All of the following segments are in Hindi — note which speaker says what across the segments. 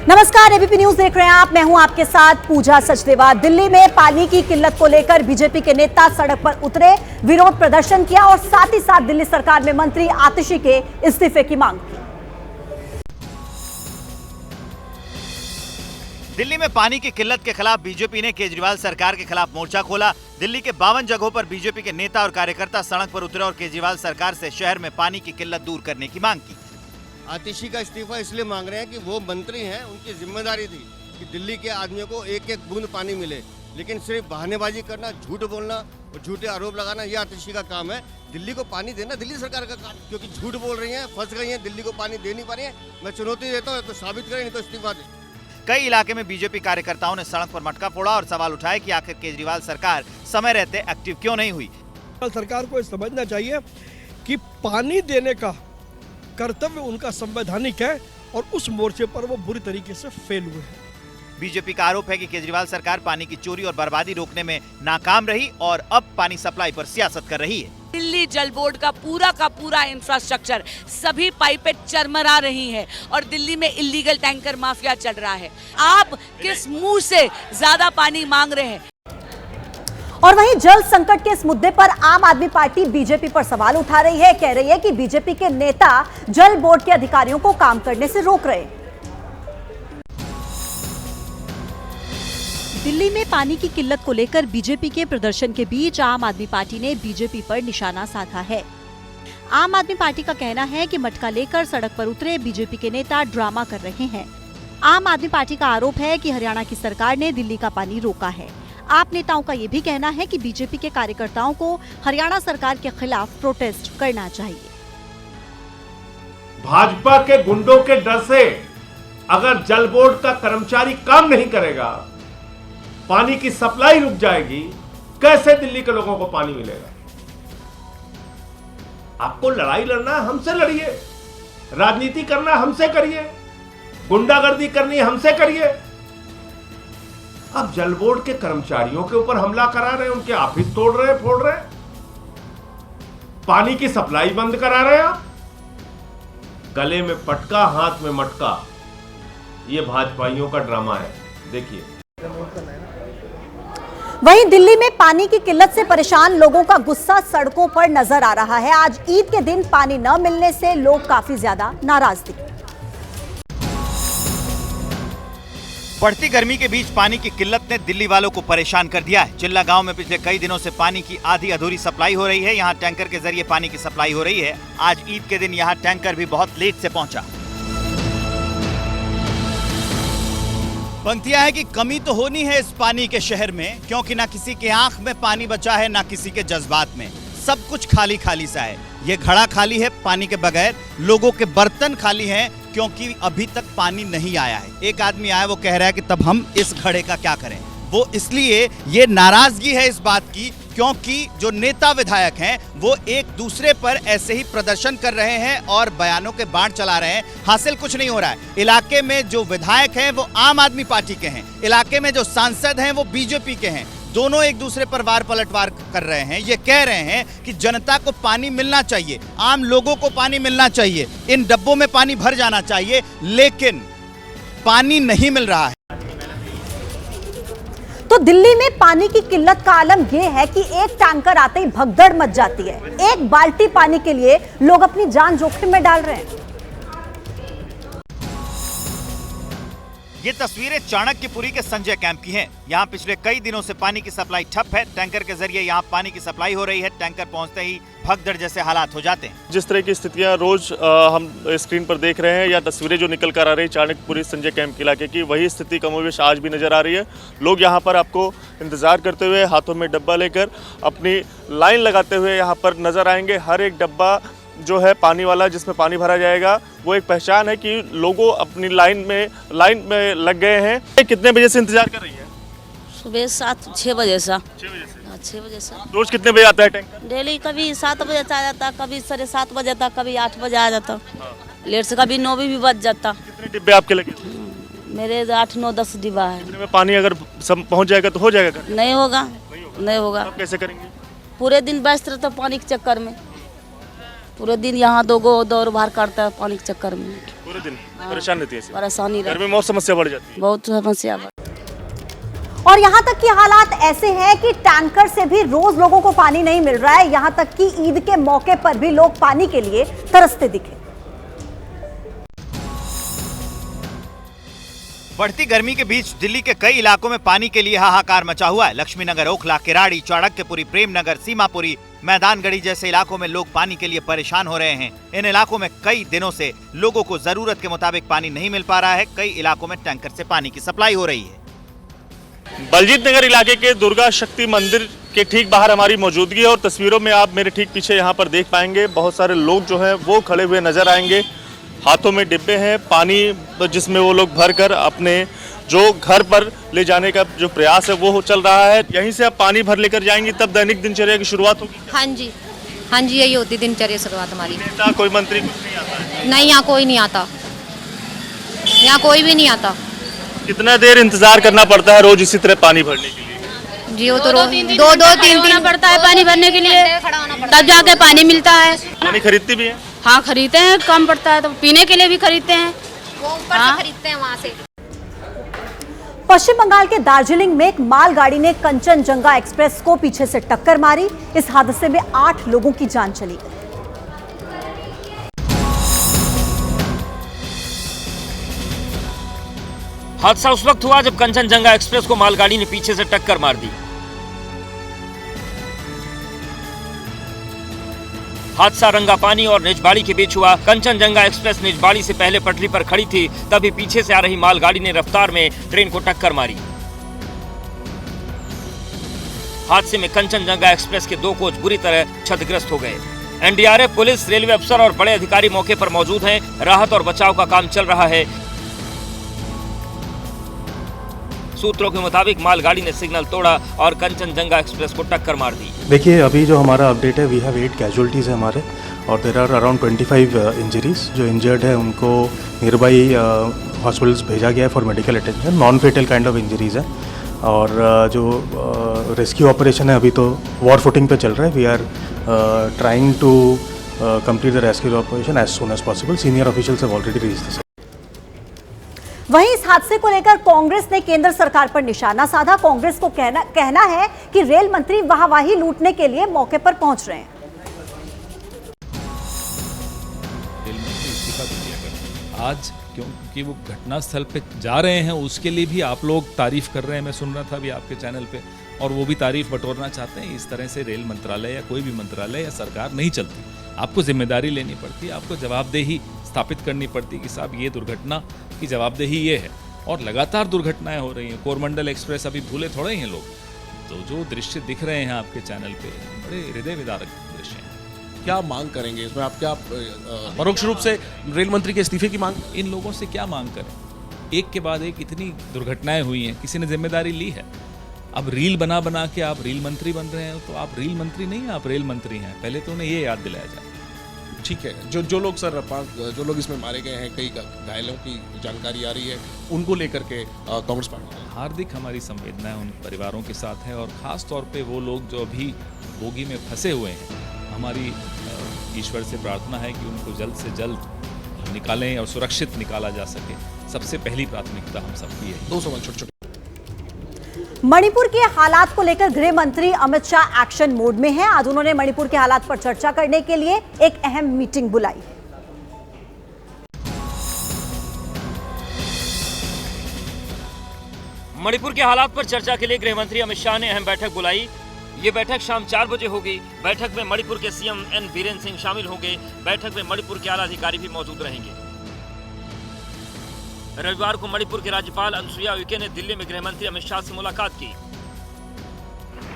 Speaker 1: नमस्कार, एबीपी न्यूज देख रहे हैं आप। मैं हूं आपके साथ पूजा सचदेवा। दिल्ली में पानी की किल्लत को लेकर बीजेपी के नेता सड़क पर उतरे, विरोध प्रदर्शन किया और साथ ही साथ दिल्ली सरकार में मंत्री आतिशी के इस्तीफे की मांग की।
Speaker 2: दिल्ली में पानी की किल्लत के खिलाफ बीजेपी ने केजरीवाल सरकार के खिलाफ मोर्चा खोला। दिल्ली के 52 जगहों पर बीजेपी के नेता और कार्यकर्ता सड़क पर उतरे और केजरीवाल सरकार से शहर में पानी की किल्लत दूर करने की मांग की।
Speaker 3: आतिशी का इस्तीफा इसलिए मांग रहे हैं कि वो मंत्री हैं, उनकी जिम्मेदारी थी कि दिल्ली के आदमियों को एक एक बूंद पानी मिले, लेकिन सिर्फ बहानेबाजी करना, झूठ बोलना और झूठे आरोप लगाना, ये आतिशी का काम है। दिल्ली को पानी देना दिल्ली सरकार का काम, क्योंकि झूठ बोल रही हैं, फंस गई हैं, दिल्ली को पानी दे नहीं पा रही है। मैं चुनौती देता हूँ, तो साबित करें, नहीं तो इस्तीफा दें।
Speaker 2: कई इलाके में बीजेपी कार्यकर्ताओं ने सड़क पर मटका फोड़ा और सवाल उठाए कि आखिर केजरीवाल सरकार समय रहते एक्टिव क्यों नहीं हुई।
Speaker 4: सरकार को समझना चाहिए कि पानी देने का कर्तव्य उनका संवैधानिक है और उस मोर्चे पर वो बुरी तरीके से फेल हुए हैं।
Speaker 2: बीजेपी का आरोप है कि केजरीवाल सरकार पानी की चोरी और बर्बादी रोकने में नाकाम रही और अब पानी सप्लाई पर सियासत कर रही है।
Speaker 5: दिल्ली जल बोर्ड का पूरा इंफ्रास्ट्रक्चर, सभी पाइपें चरमरा रही हैं और दिल्ली में इलीगल टैंकर माफिया चल रहा है। आप किस मुंह से ज्यादा पानी मांग रहे हैं?
Speaker 1: और वहीं जल संकट के इस मुद्दे पर आम आदमी पार्टी बीजेपी पर सवाल उठा रही है। कह रही है कि बीजेपी के नेता जल बोर्ड के अधिकारियों को काम करने से रोक रहे हैं। दिल्ली में पानी की किल्लत को लेकर बीजेपी के प्रदर्शन के बीच आम आदमी पार्टी ने बीजेपी पर निशाना साधा है। आम आदमी पार्टी का कहना है कि मटका लेकर सड़क पर उतरे बीजेपी के नेता ड्रामा कर रहे हैं। आम आदमी पार्टी का आरोप है कि हरियाणा की सरकार ने दिल्ली का पानी रोका है। आप नेताओं का ये भी कहना है कि बीजेपी के कार्यकर्ताओं को हरियाणा सरकार के खिलाफ प्रोटेस्ट करना चाहिए।
Speaker 6: भाजपा के गुंडों के डर से अगर जल बोर्ड का कर्मचारी काम नहीं करेगा, पानी की सप्लाई रुक जाएगी, कैसे दिल्ली के लोगों को पानी मिलेगा? आपको लड़ाई लड़ना हमसे लड़िए, राजनीति करना हमसे करिए, गुंडागर्दी करनी हमसे करिए। अब जल बोर्ड के कर्मचारियों के ऊपर हमला करा रहे हैं, उनके ऑफिस तोड़ रहे हैं, फोड़ रहे हैं, पानी की सप्लाई बंद करा रहे हैं। आप गले में पटका, हाथ में मटका, ये भाजपाइयों का ड्रामा है। देखिए,
Speaker 1: वहीं दिल्ली में पानी की किल्लत से परेशान लोगों का गुस्सा सड़कों पर नजर आ रहा है। आज ईद के दिन पानी न मिलने से लोग काफी ज्यादा नाराज दिखे।
Speaker 2: बढ़ती गर्मी के बीच पानी की किल्लत ने दिल्ली वालों को परेशान कर दिया है। चिल्ला गांव में पिछले कई दिनों से पानी की आधी अधूरी सप्लाई हो रही है। यहां टैंकर के जरिए पानी की सप्लाई हो रही है। आज ईद के दिन यहां टैंकर भी बहुत लेट से पहुंचा। पंक्तियां है कि कमी तो होनी है इस पानी के शहर में, क्योंकि ना किसी के आंख में पानी बचा है, ना किसी के जज्बात में। सब कुछ खाली खाली सा है। ये घड़ा खाली है पानी के बगैर, लोगों के बर्तन खाली हैं क्योंकि अभी तक पानी नहीं आया है। एक आदमी आया, वो कह रहा है कि तब हम इस घड़े का क्या करें। वो इसलिए ये नाराजगी है इस बात की क्योंकि जो नेता विधायक हैं वो एक दूसरे पर ऐसे ही प्रदर्शन कर रहे हैं और बयानों के बाढ़ चला रहे हैं। हासिल कुछ नहीं हो रहा है। इलाके में जो विधायक हैं वो आम आदमी पार्टी के हैं, इलाके में जो सांसद हैं वो बीजेपी के हैं। दोनों एक दूसरे पर वार पलटवार कर रहे हैं। ये कह रहे हैं कि जनता को पानी मिलना चाहिए, आम लोगों को पानी मिलना चाहिए, इन डब्बों में पानी भर जाना चाहिए, लेकिन पानी नहीं मिल रहा है।
Speaker 1: तो दिल्ली में पानी की किल्लत का आलम यह है कि एक टैंकर आते ही भगदड़ मच जाती है। एक बाल्टी पानी के लिए लोग अपनी जान जोखिम में डाल रहे हैं।
Speaker 2: ये तस्वीरें चाणक्यपुरी के संजय कैंप की हैं। यहाँ पिछले कई दिनों से पानी की सप्लाई ठप है। टैंकर के जरिए यहाँ पानी की सप्लाई हो रही है। टैंकर पहुँचते ही भगदड़ जैसे हालात हो जाते हैं।
Speaker 7: जिस तरह की स्थितियाँ रोज हम स्क्रीन पर देख रहे हैं या तस्वीरें जो निकल कर आ रही है चाणक्यपुरी संजय कैंप के इलाके की, वही स्थिति कमोबेश आज भी नजर आ रही है। लोग यहाँ पर आपको इंतजार करते हुए हाथों में डब्बा लेकर अपनी लाइन लगाते हुए यहाँ पर नजर आएंगे। हर एक डब्बा जो है पानी वाला, जिसमें पानी भरा जाएगा, वो एक पहचान है कि लोगों अपनी लाइन में लग गए हैं। कितने बजे से इंतजार कर रही है?
Speaker 8: सुबह 6 बजे से।
Speaker 7: 6 बजे से। रोज कितने बजे आता है टैंकर?
Speaker 8: डेली कभी 7 बजे से आ जाता, कभी 7:30 बजे तक, कभी 8 बजे आ जाता। लेट से कभी 9 भी बज जाता।
Speaker 7: कितने डिब्बे आपके लगे?
Speaker 8: मेरे 8, 9, 10 डिब्बा है।
Speaker 7: इतने में पानी अगर सब पहुंच जाएगा तो हो जाएगा?
Speaker 8: नहीं होगा, नहीं होगा।
Speaker 7: आप कैसे करेंगे?
Speaker 8: पूरे दिन व्यस्त रहता पानी के चक्कर में। पूरे दिन यहाँ दौड़ भार करता है पानी के चक्कर में।
Speaker 7: पूरे दिन परेशान रहती है?
Speaker 8: परेशानी
Speaker 7: गर्मी में और समस्या बढ़ जाती है।
Speaker 8: बहुत समस्या।
Speaker 1: और यहाँ तक कि हालात ऐसे हैं कि टैंकर से भी रोज लोगों को पानी नहीं मिल रहा है। यहाँ तक कि ईद के मौके पर भी लोग पानी के लिए तरसते दिखे।
Speaker 2: बढ़ती गर्मी के बीच दिल्ली के कई इलाकों में पानी के लिए हाहाकार मचा हुआ है। लक्ष्मीनगर, ओखला, किराड़ी, चाणक्यपुरी, प्रेमनगर, सीमापुरी, मैदानगढ़ी जैसे इलाकों में लोग पानी के लिए परेशान हो रहे हैं। इन इलाकों में कई दिनों से लोगों को जरूरत के मुताबिक पानी नहीं मिल पा रहा है। कई इलाकों में टैंकर से पानी की सप्लाई हो रही है।
Speaker 7: बलजीत नगर इलाके के दुर्गा शक्ति मंदिर के ठीक बाहर हमारी मौजूदगी है और तस्वीरों में आप मेरे ठीक पीछे यहाँ पर देख पाएंगे बहुत सारे लोग जो हैं वो खड़े हुए नजर आएंगे। हाथों में डिब्बे हैं पानी जिसमें वो लोग भरकर अपने जो घर पर ले जाने का जो प्रयास है वो चल रहा है। यहीं से आप पानी भर लेकर जाएंगी तब दैनिक दिनचर्या की शुरुआत होगी।
Speaker 9: हाँ जी, हाँ जी, यही होती दिनचर्या शुरुआत हमारी।
Speaker 7: नेता कोई मंत्री कुछ नहीं आता है?
Speaker 9: नहीं, यहाँ कोई नहीं आता, यहाँ कोई भी नहीं आता।
Speaker 7: कितना देर इंतजार करना पड़ता है रोज इसी तरह पानी भरने के लिए?
Speaker 9: जी वो तो रोज दो तीन दिन पड़ता है पानी भरने के लिए, तब जाके पानी मिलता है।
Speaker 7: पानी खरीदती भी है?
Speaker 9: हाँ खरीदते हैं, कम पड़ता है तो पीने के लिए भी खरीदते हैं। वो ऊपर से खरीदते हैं वहाँ से।
Speaker 1: पश्चिम बंगाल के दार्जिलिंग में एक मालगाड़ी ने कंचनजंगा एक्सप्रेस को पीछे से टक्कर मारी। इस हादसे में 8 लोगों की जान चली गई।
Speaker 10: हादसा उस वक्त हुआ जब कंचनजंगा एक्सप्रेस को मालगाड़ी ने पीछे से टक्कर मार दी। हादसा रंगापानी और निजबाड़ी के बीच हुआ। कंचनजंगा एक्सप्रेस निजबाड़ी से पहले पटरी पर खड़ी थी, तभी पीछे से आ रही मालगाड़ी ने रफ्तार में ट्रेन को टक्कर मारी। हादसे में कंचनजंगा एक्सप्रेस के 2 कोच बुरी तरह क्षतिग्रस्त हो गए। एनडीआरएफ, पुलिस, रेलवे अफसर और बड़े अधिकारी मौके पर मौजूद हैं। राहत और बचाव का काम चल रहा है। सूत्रों के मुताबिक मालगाड़ी ने सिग्नल तोड़ा और कंचनजंगा एक्सप्रेस को टक्कर मार दी।
Speaker 11: देखिए अभी जो हमारा अपडेट है वी हैव 8 कैजुअलिटीज़ है हमारे और देर आर अराउंड 25 इंजरीज। जो इंजर्ड है उनको नियर बाई हॉस्पिटल्स भेजा गया है for medical attention. Non fatal kind of injuries है और जो रेस्क्यू ऑपरेशन है अभी तो वॉर फुटिंग पे चल रहा है। We are trying to complete the rescue operation as soon as possible. Senior officials have already reached the.
Speaker 1: वहीं इस हादसे को लेकर कांग्रेस ने केंद्र सरकार पर निशाना साधा। कांग्रेस को कहना है कि रेल मंत्री वाहवाही लूटने के लिए मौके पर पहुंच रहे हैं।
Speaker 12: रेल मंत्री इस्तीफा दे दिया कर आज क्योंकि वो घटनास्थल पे जा रहे हैं, उसके लिए भी आप लोग तारीफ कर रहे हैं। मैं सुन रहा था अभी आपके चैनल पे, और वो भी तारीफ बटोरना चाहते हैं। इस तरह से रेल मंत्रालय या कोई भी मंत्रालय या सरकार नहीं चलती। आपको जिम्मेदारी लेनी पड़ती है, आपको जवाबदेही स्थापित करनी पड़ती कि साहब ये दुर्घटना की जवाबदेही ये है। और लगातार दुर्घटनाएं हो रही हैं। कोरमंडल एक्सप्रेस अभी भूले थोड़े ही हैं लोग। तो जो दृश्य दिख रहे हैं आपके चैनल पे बड़े हृदय विदारक दृश्य हैं।
Speaker 13: क्या मांग करेंगे इसमें आप? क्या परोक्ष रूप से रेल मंत्री के इस्तीफे की मांग?
Speaker 12: इन लोगों से क्या मांग करें? एक के बाद एक इतनी दुर्घटनाएं हुई हैं, किसी ने जिम्मेदारी ली है। अब रील बना बना के आप रेल मंत्री बन रहे हैं, तो आप रील मंत्री नहीं हैं, आप रेल मंत्री हैं। पहले तो उन्हें ये याद दिलाया जाए।
Speaker 13: ठीक है, जो लोग सर जो लोग इसमें मारे गए हैं, कई घायलों की जानकारी आ रही है, उनको लेकर के कांग्रेस पार्टी
Speaker 12: हार्दिक हमारी संवेदनाएं उन परिवारों के साथ है और ख़ास तौर पे वो लोग जो अभी बोगी में फंसे हुए हैं। हमारी ईश्वर से प्रार्थना है कि उनको जल्द से जल्द निकालें और सुरक्षित निकाला जा सके। सबसे पहली प्राथमिकता हम सबकी है।
Speaker 13: 2 सवाल छोटे छोटे।
Speaker 1: मणिपुर के हालात को लेकर गृह मंत्री अमित शाह एक्शन मोड में हैं। आज उन्होंने मणिपुर के हालात पर चर्चा करने के लिए एक अहम मीटिंग बुलाई है।
Speaker 10: मणिपुर के हालात पर चर्चा के लिए गृह मंत्री अमित शाह ने अहम बैठक बुलाई। ये बैठक शाम 4 बजे होगी। बैठक में मणिपुर के सीएम एन बीरेन सिंह शामिल होंगे। बैठक में मणिपुर के आला अधिकारी भी मौजूद रहेंगे। रविवार को मणिपुर के राज्यपाल अनुसुईया उइके ने दिल्ली में गृह मंत्री अमित शाह से मुलाकात की।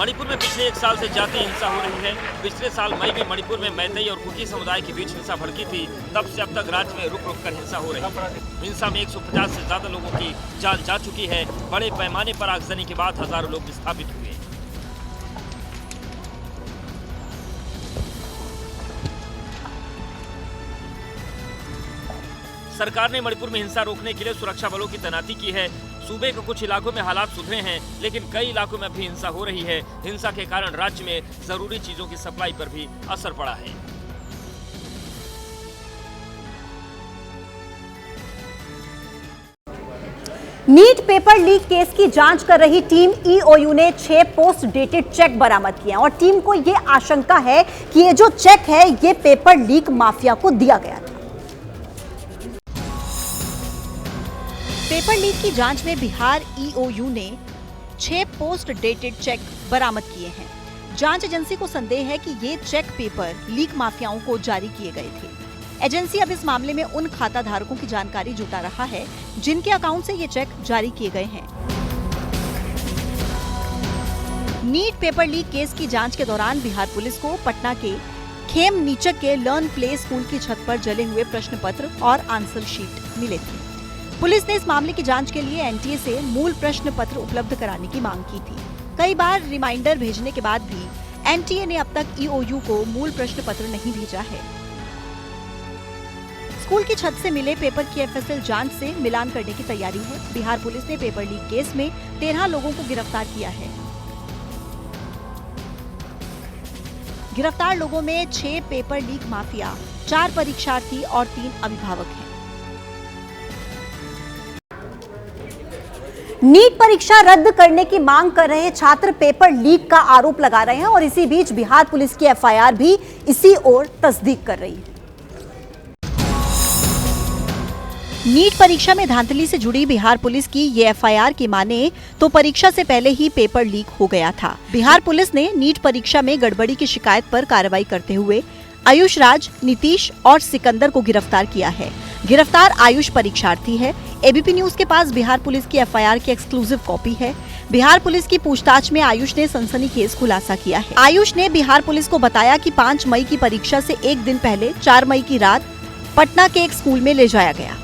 Speaker 10: मणिपुर में पिछले 1 साल से जातीय हिंसा हो रही है। पिछले साल मई में मणिपुर में मैतेई और कुकी समुदाय के बीच हिंसा भड़की थी। तब से अब तक राज्य में रुक रुक कर हिंसा हो रही है। हिंसा में 150 से ज्यादा लोगों की जान जा चुकी है। बड़े पैमाने पर आगजनी के बाद हजारों लोग विस्थापित हुए। सरकार ने मणिपुर में हिंसा रोकने के लिए सुरक्षा बलों की तैनाती की है। सूबे के कुछ इलाकों में हालात सुधरे हैं, लेकिन कई इलाकों में अभी हिंसा हो रही है। हिंसा के कारण राज्य में जरूरी चीजों की सप्लाई पर भी असर पड़ा है।
Speaker 1: नीट पेपर लीक केस की जांच कर रही टीम ईओयू ने 6 पोस्ट डेटेड चेक बरामद किए हैं और टीम को यह आशंका है कि ये जो चेक है ये पेपर लीक माफिया को दिया गया था। पेपर लीक की जांच में बिहार ईओयू ने 6 पोस्ट डेटेड चेक बरामद किए हैं। जांच एजेंसी को संदेह है कि ये चेक पेपर लीक माफियाओं को जारी किए गए थे। एजेंसी अब इस मामले में उन खाता धारकों की जानकारी जुटा रहा है जिनके अकाउंट से ये चेक जारी किए गए हैं। नीट पेपर लीक केस की जांच के दौरान बिहार पुलिस को पटना के खेम नीचक के लर्न प्ले स्कूल की छत पर जले हुए प्रश्न पत्र और आंसर शीट मिले थे। पुलिस ने इस मामले की जांच के लिए एनटीए से मूल प्रश्न पत्र उपलब्ध कराने की मांग की थी। कई बार रिमाइंडर भेजने के बाद भी एनटीए ने अब तक ईओयू को मूल प्रश्न पत्र नहीं भेजा है। स्कूल की छत से मिले पेपर की एफएसएल जांच से मिलान करने की तैयारी है। बिहार पुलिस ने पेपर लीक केस में 13 लोगों को गिरफ्तार किया है। गिरफ्तार लोगों में 6 पेपर लीक माफिया, 4 परीक्षार्थी और 3 अभिभावक हैं। नीट परीक्षा रद्द करने की मांग कर रहे छात्र पेपर लीक का आरोप लगा रहे हैं और इसी बीच बिहार पुलिस की एफआईआर भी इसी ओर तस्दीक कर रही है। नीट परीक्षा में धांधली से जुड़ी बिहार पुलिस की ये एफआईआर की माने तो परीक्षा से पहले ही पेपर लीक हो गया था। बिहार पुलिस ने नीट परीक्षा में गड़बड़ी की शिकायत पर कार्रवाई करते हुए आयुष राज, नीतीश और सिकंदर को गिरफ्तार किया है। गिरफ्तार आयुष परीक्षार्थी है। एबीपी न्यूज के पास बिहार पुलिस की एफआईआर की एक्सक्लूसिव कॉपी है। बिहार पुलिस की पूछताछ में आयुष ने सनसनीखेज खुलासा किया है। आयुष ने बिहार पुलिस को बताया कि 5 मई की परीक्षा से एक दिन पहले 4 मई की रात पटना के एक स्कूल में ले जाया गया।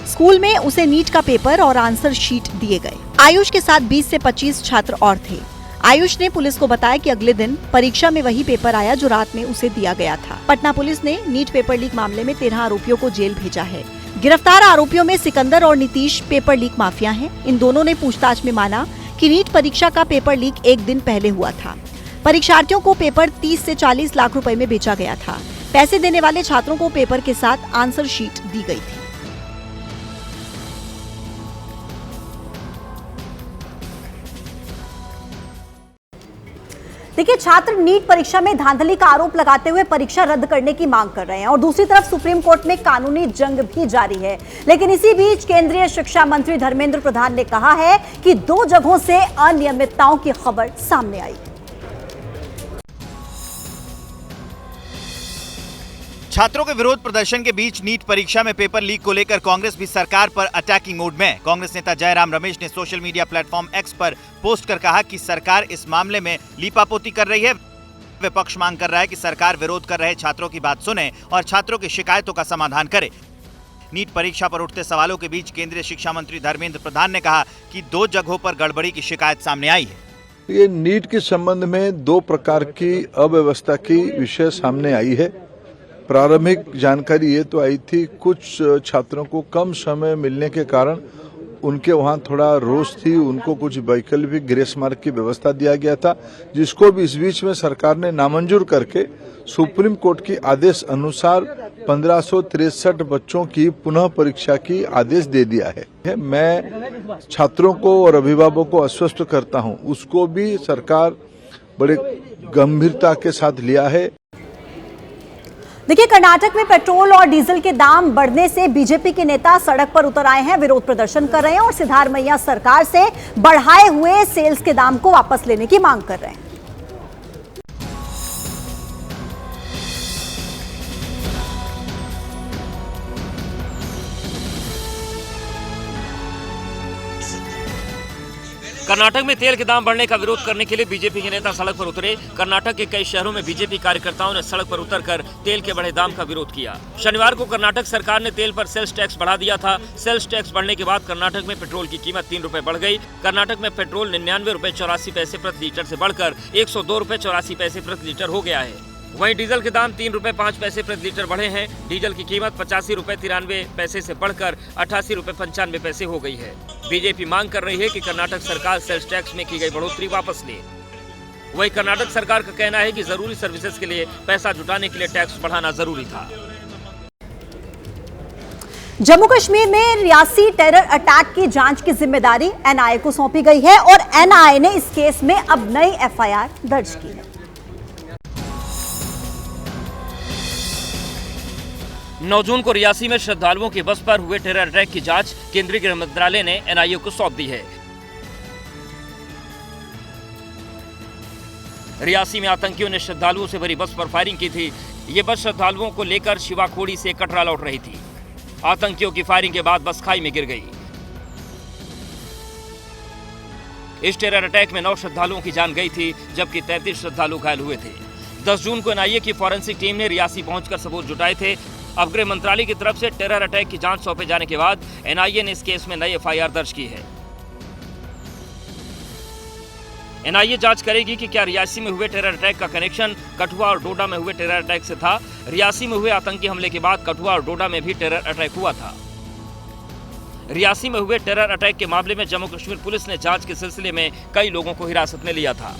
Speaker 1: स्कूल में उसे नीट का पेपर और आंसर शीट दिए गए। आयुष के साथ 20 से 25 छात्र और थे। आयुष ने पुलिस को बताया कि अगले दिन परीक्षा में वही पेपर आया जो रात में उसे दिया गया था। पटना पुलिस ने नीट पेपर लीक मामले में 13 आरोपियों को जेल भेजा है। गिरफ्तार आरोपियों में सिकंदर और नीतीश पेपर लीक माफिया हैं। इन दोनों ने पूछताछ में माना कि नीट परीक्षा का पेपर लीक एक दिन पहले हुआ था। परीक्षार्थियों को पेपर 30 से 40 लाख रुपए में बेचा गया था। पैसे देने वाले छात्रों को पेपर के साथ आंसर शीट दी गई थी। देखिए, छात्र नीट परीक्षा में धांधली का आरोप लगाते हुए परीक्षा रद्द करने की मांग कर रहे हैं और दूसरी तरफ सुप्रीम कोर्ट में कानूनी जंग भी जारी है। लेकिन इसी बीच केंद्रीय शिक्षा मंत्री धर्मेंद्र प्रधान ने कहा है कि 2 जगहों से अनियमितताओं की खबर सामने आई।
Speaker 2: छात्रों के विरोध प्रदर्शन के बीच नीट परीक्षा में पेपर लीक को लेकर कांग्रेस भी सरकार पर अटैकिंग मोड में। कांग्रेस नेता जयराम रमेश ने सोशल मीडिया प्लेटफॉर्म एक्स पर पोस्ट कर कहा कि सरकार इस मामले में लीपापोती कर रही है। विपक्ष मांग कर रहा है कि सरकार विरोध कर रहे छात्रों की बात सुने और छात्रों की शिकायतों का समाधान करे। नीट परीक्षा पर उठते सवालों के बीच केंद्रीय शिक्षा मंत्री धर्मेंद्र प्रधान ने कहा कि 2 जगहों पर गड़बड़ी की शिकायत सामने आई है।
Speaker 14: ये नीट के संबंध में 2 प्रकार की अव्यवस्था की विषय सामने आई है। प्रारंभिक जानकारी ये तो आई थी, कुछ छात्रों को कम समय मिलने के कारण उनके वहाँ थोड़ा रोष थी, उनको कुछ वैकल्पिक ग्रेस मार्क की व्यवस्था दिया गया था, जिसको भी इस बीच में सरकार ने नामंजूर करके सुप्रीम कोर्ट के आदेश अनुसार 1563 बच्चों की पुनः परीक्षा की आदेश दे दिया है। मैं छात्रों को और अभिभावकों को आश्वस्त करता हूँ, उसको भी सरकार बड़े गंभीरता के साथ लिया है।
Speaker 1: देखिए, कर्नाटक में पेट्रोल और डीजल के दाम बढ़ने से बीजेपी के नेता सड़क पर उतर आए हैं, विरोध प्रदर्शन कर रहे हैं और सिद्धारमैया सरकार से बढ़ाए हुए सेल्स के दाम को वापस लेने की मांग कर रहे हैं।
Speaker 10: कर्नाटक में तेल के दाम बढ़ने का विरोध करने के लिए बीजेपी के नेता सड़क पर उतरे। कर्नाटक के कई शहरों में बीजेपी कार्यकर्ताओं ने सड़क पर उतरकर तेल के बढ़े दाम का विरोध किया। शनिवार को कर्नाटक सरकार ने तेल पर सेल्स टैक्स बढ़ा दिया था। सेल्स टैक्स बढ़ने के बाद कर्नाटक में पेट्रोल की कीमत 3 रुपए बढ़ गई। कर्नाटक में पेट्रोल 99 रुपए 84 पैसे प्रति लीटर से बढ़कर 102 रुपए 84 पैसे प्रति लीटर हो गया है। वहीं डीजल के दाम 3 रुपए 5 पैसे प्रति लीटर बढ़े हैं। डीजल की कीमत 85 रुपए 93 पैसे से बढ़कर 88 रुपए 95 पैसे हो गई है। बीजेपी मांग कर रही है कि कर्नाटक सरकार सेल्स टैक्स में की गई बढ़ोतरी वापस ले। वहीं कर्नाटक सरकार का कहना है कि जरूरी सर्विसेज के लिए पैसा जुटाने के लिए टैक्स बढ़ाना जरूरी था।
Speaker 1: जम्मू कश्मीर में रियासी टेरर अटैक की जांच की जिम्मेदारी एनआईए को सौंपी गई है और एनआईए ने इस केस में अब नई एफआईआर दर्ज की है।
Speaker 10: 9 जून को रियासी में श्रद्धालुओं की बस पर हुए टेरर अटैक की जांच केंद्रीय गृह मंत्रालय ने एनआईए को सौंप दी है। रियासी में आतंकियों ने श्रद्धालुओं से भरी बस पर फायरिंग की थी। ये बस श्रद्धालुओं को लेकर शिवाखोड़ी से कटरा लौट रही थी। आतंकियों की फायरिंग के बाद बस खाई में गिर गई। इस टेरर अटैक में 9 श्रद्धालुओं की जान गई थी, जबकि 33 श्रद्धालु घायल हुए थे। 10 जून को एनआईए की फॉरेंसिक टीम ने रियासी पहुंचकर सबूत जुटाए थे। अब गृह मंत्रालय की तरफ से टेरर अटैक की जांच सौंपे जाने के बाद एनआईए ने इस केस में नई एफआईआर दर्ज की है। एनआईए जांच करेगी कि क्या रियासी में हुए टेरर अटैक का कनेक्शन कठुआ और डोडा में हुए टेरर अटैक से था। रियासी में हुए आतंकी हमले के बाद कठुआ और डोडा में भी टेरर अटैक हुआ था। रियासी में हुए टेरर अटैक के मामले में जम्मू कश्मीर पुलिस ने जांच के सिलसिले में कई लोगों को हिरासत में लिया था।